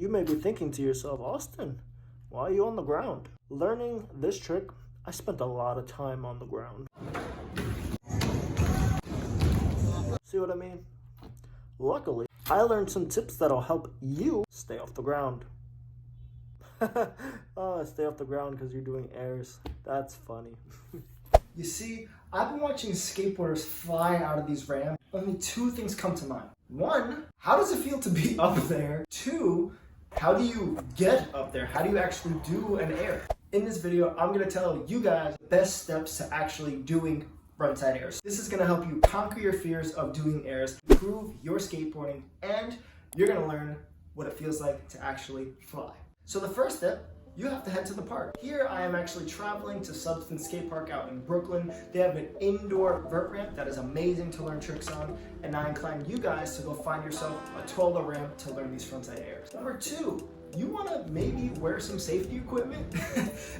You may be thinking to yourself, Austin, why are you on the ground? Learning this trick, I spent a lot of time on the ground. See what I mean? Luckily, I learned some tips that'll help you stay off the ground. Oh, stay off the ground because you're doing airs. That's funny. You see, I've been watching skateboarders fly out of these ramps. Only two things come to mind. One, how does it feel to be up there? Two, how do you get up there? How do you actually do an air? In this video, I'm going to tell you guys the best steps to actually doing frontside airs. This is going to help you conquer your fears of doing airs, improve your skateboarding, and you're going to learn what it feels like to actually fly. So the first step, you have to head to the park. Here I am actually traveling to Substance Skate Park out in Brooklyn. They have an indoor vert ramp that is amazing to learn tricks on, and I incline you guys to go find yourself a taller ramp to learn these frontside airs. Number two, you want to maybe wear some safety equipment.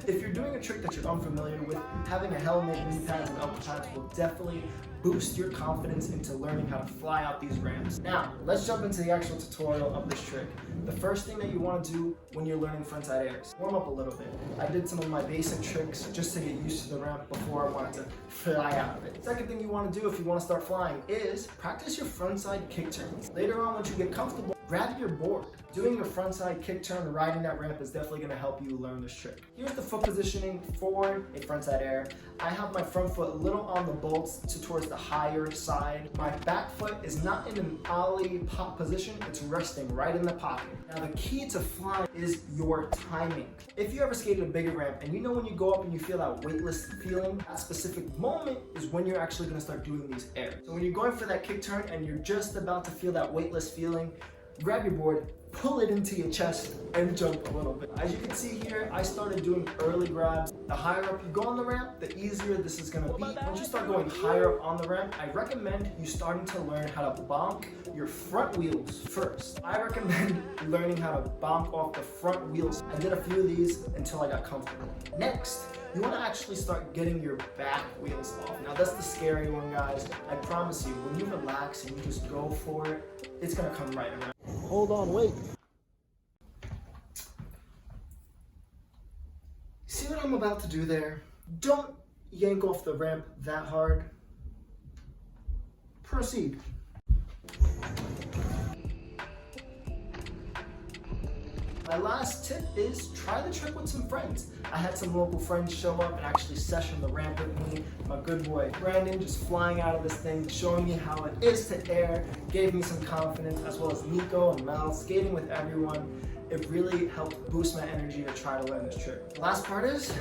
If you're doing a trick that you're unfamiliar with, having a helmet, knee pads, and elbow pads will definitely boost your confidence into learning how to fly out these ramps. Now, let's jump into the actual tutorial of this trick. The first thing that you want to do when you're learning frontside airs, warm up a little bit. I did some of my basic tricks just to get used to the ramp before I wanted to fly out of it. Second thing you want to do if you want to start flying is practice your frontside kick turns. Later on, once you get comfortable, grab your board. Doing your frontside kick turn, riding that ramp is definitely going to help you learn this trick. Here's the foot positioning for a frontside air. I have my front foot a little on the bolts towards the higher side. My back foot is not in an ollie pop position, it's resting right in the pocket. Now the key to flying is your timing. If you ever skated a bigger ramp and you know when you go up and you feel that weightless feeling, that specific moment is when you're actually going to start doing these airs. So when you're going for that kick turn and you're just about to feel that weightless feeling, grab your board, pull it into your chest, and jump a little bit. As you can see here, I started doing early grabs. The higher up you go on the ramp, the easier this is gonna be. Once you start going higher up on the ramp, I recommend you starting to learn how to bonk your front wheels first. I recommend learning how to bonk off the front wheels. I did a few of these until I got comfortable. Next, you want to actually start getting your back wheels off. Now that's the scary one, guys. I promise you, when you relax and you just go for it, it's gonna come right around. Hold on, wait. See what I'm about to do there? Don't yank off the ramp that hard. Proceed. My last tip is try the trick with some friends. I had some local friends show up and actually session the ramp with me. My good boy Brandon just flying out of this thing, showing me how it is to air, gave me some confidence, as well as Nico and Mel skating with everyone. It really helped boost my energy to try to learn this trick. The last part is,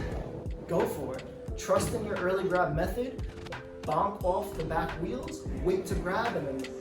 go for it. Trust in your early grab method, bonk off the back wheels, wait to grab, and then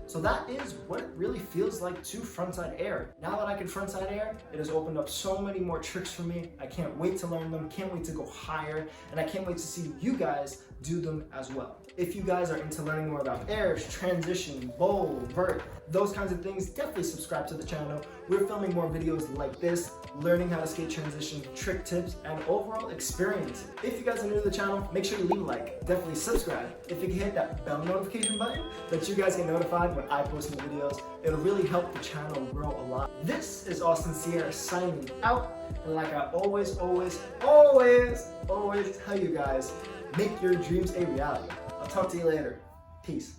so that is what it really feels like to frontside air. Now that I can frontside air, it has opened up so many more tricks for me. I can't wait to learn them, can't wait to go higher, and I can't wait to see you guys do them as well. If you guys are into learning more about airs, transition, bowl, vert, those kinds of things, definitely subscribe to the channel. We're filming more videos like this, learning how to skate transition, trick tips, and overall experience. If you guys are new to the channel, make sure you leave a like, definitely subscribe. If you can hit that bell notification button, that you guys get notified when I post new videos, it'll really help the channel grow a lot. This is Austin Sierra signing out, and like I always tell you guys, make your dreams a reality. I'll talk to you later. Peace.